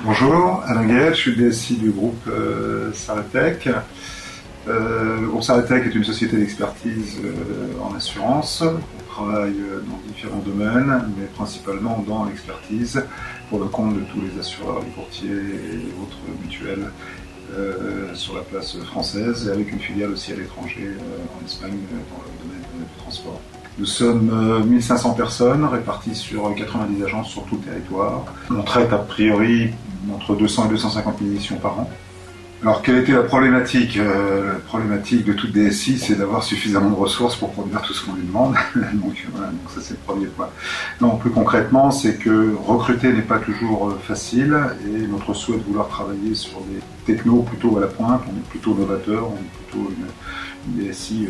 Bonjour, Alain Guel, je suis le DSI du groupe Saretech. Saretech est une société d'expertise en assurance. On travaille dans différents domaines, mais principalement dans l'expertise pour le compte de tous les assureurs, les courtiers et autres mutuelles sur la place française, et avec une filiale aussi à l'étranger, en Espagne, dans le domaine du transport. Nous sommes 1500 personnes réparties sur 90 agences sur tout le territoire. On traite a priori entre 200 et 250 000 missions par an. Alors, quelle était la problématique? La problématique de toute DSI, c'est d'avoir suffisamment de ressources pour produire tout ce qu'on lui demande. donc ça c'est le premier point. Non, plus concrètement, c'est que recruter n'est pas toujours facile, et notre souhait de vouloir travailler sur des technos plutôt à la pointe, on est plutôt novateur, on est plutôt une DSI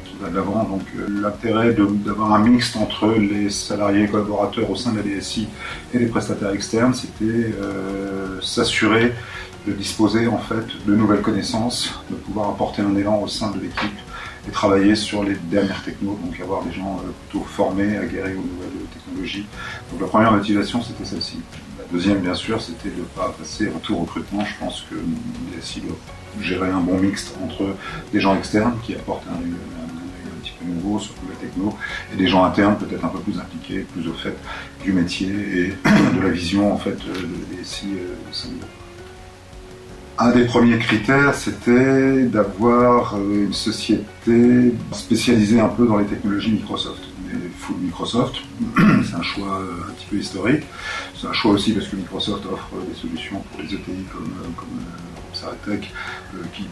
qui va de l'avant. Donc l'intérêt d'avoir un mixte entre les salariés et collaborateurs au sein de la DSI et les prestataires externes, c'était s'assurer de disposer en fait de nouvelles connaissances, de pouvoir apporter un élan au sein de l'équipe et travailler sur les dernières technos, donc avoir des gens plutôt formés, aguerris aux nouvelles technologies. Donc la première motivation, c'était celle-ci. La deuxième, bien sûr, c'était de ne pas passer en tout recrutement. Je pense que le DSI doit gérer un bon mixte entre des gens externes qui apportent un petit peu nouveau sur les technos, et des gens internes peut-être un peu plus impliqués, plus au fait du métier et de la vision en fait de DSI au sein du groupe. Un des premiers critères, c'était d'avoir une société spécialisée un peu dans les technologies Microsoft. On est full Microsoft, c'est un choix un petit peu historique. C'est un choix aussi parce que Microsoft offre des solutions pour les ETI comme Saretech qui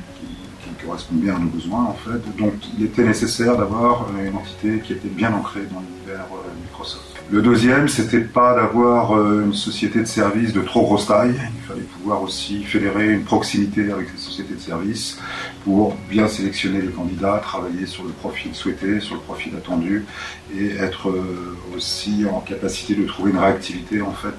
correspondent bien à nos besoins en fait. Donc il était nécessaire d'avoir une entité qui était bien ancrée dans l'univers Microsoft. Le deuxième, c'était pas d'avoir une société de services de trop grosse taille. Il fallait pouvoir aussi fédérer une proximité avec ces sociétés de services pour bien sélectionner les candidats, travailler sur le profil souhaité, sur le profil attendu, et être aussi en capacité de trouver une réactivité en fait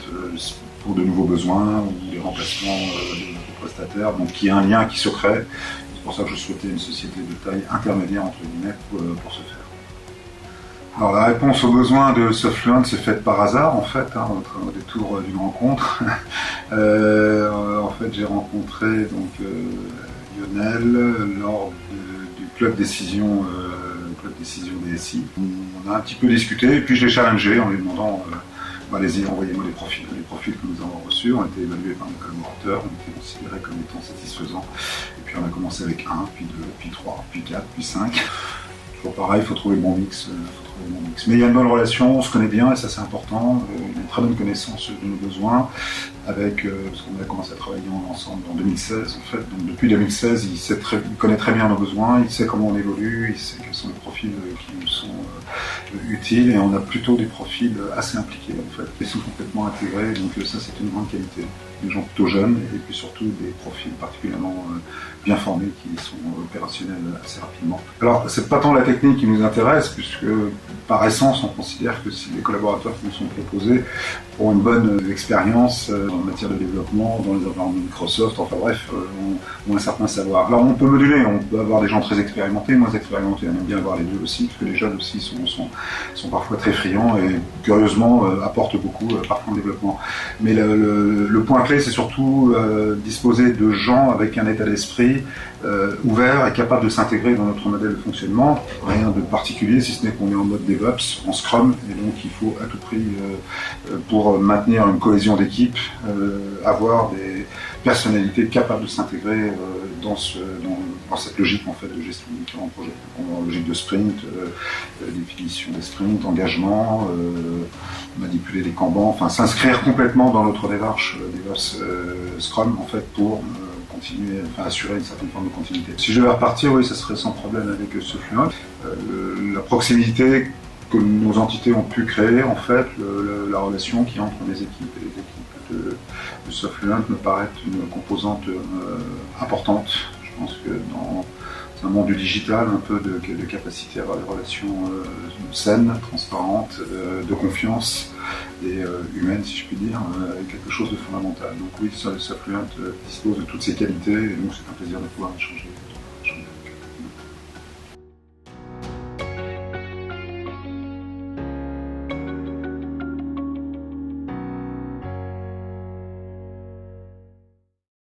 pour de nouveaux besoins ou des remplacements de prestataires. Donc il y a un lien qui se crée. C'est pour ça que je souhaitais une société de taille intermédiaire entre guillemets pour ce faire. Alors la réponse aux besoins de Softfluent s'est faite par hasard en fait, au détour d'une rencontre. En fait, j'ai rencontré donc Lionel lors du club décision DSI. On a un petit peu discuté et puis je l'ai challengé en lui demandant allez-y, envoyez-moi les profils que nous avons reçus. On a été évalués par nos collaborateurs, on était considérés comme étant satisfaisants. Et puis on a commencé avec 1, puis 2, puis 3, puis 4, puis 5. Toujours pareil, il faut trouver le bon mix. Mais il y a une bonne relation, on se connaît bien et ça c'est important. Il y a une très bonne connaissance de nos besoins, parce qu'on a commencé à travailler ensemble en 2016 en fait. Donc depuis 2016, il connaît très bien nos besoins, il sait comment on évolue, il sait quels sont les profils qui nous sont utiles, et on a plutôt des profils assez impliqués en fait, qui sont complètement intégrés, donc ça c'est une grande qualité. Des gens plutôt jeunes et puis surtout des profils particulièrement bien formés qui sont opérationnels assez rapidement. Alors c'est pas tant la technique qui nous intéresse, puisque par essence on considère que si les collaborateurs qui nous sont proposés ont une bonne expérience en matière de développement dans les environnements Microsoft, enfin bref, ont un certain savoir. Alors on peut moduler, on peut avoir des gens très expérimentés, moins expérimentés, on aime bien avoir les deux aussi, parce que les jeunes aussi sont parfois très friands et curieusement apportent beaucoup parfois en développement. Mais le point clé, c'est surtout disposer de gens avec un état d'esprit ouvert et capable de s'intégrer dans notre modèle de fonctionnement. Rien de particulier, si ce n'est qu'on est en mode DevOps, en Scrum, et donc il faut à tout prix, pour maintenir une cohésion d'équipe, avoir des personnalités capables de s'intégrer dans cette logique en fait, de gestion de différents projets. En logique de sprint, définition des sprints, engagement, manipuler les Kanban, enfin s'inscrire complètement dans notre démarche Scrum en fait pour continuer, enfin assurer une certaine forme de continuité. Si je devais repartir, oui, ça serait sans problème avec Softfluent. La proximité que nos entités ont pu créer, en fait, la relation qui entre les équipes et les équipes de Softfluent me paraît une composante importante. Je pense que dans un monde du digital, un peu de capacité à avoir des relations saines, transparentes, de confiance et humaines, si je puis dire, est quelque chose de fondamental. Donc oui, Softfluent dispose de toutes ces qualités, et donc c'est un plaisir de pouvoir échanger.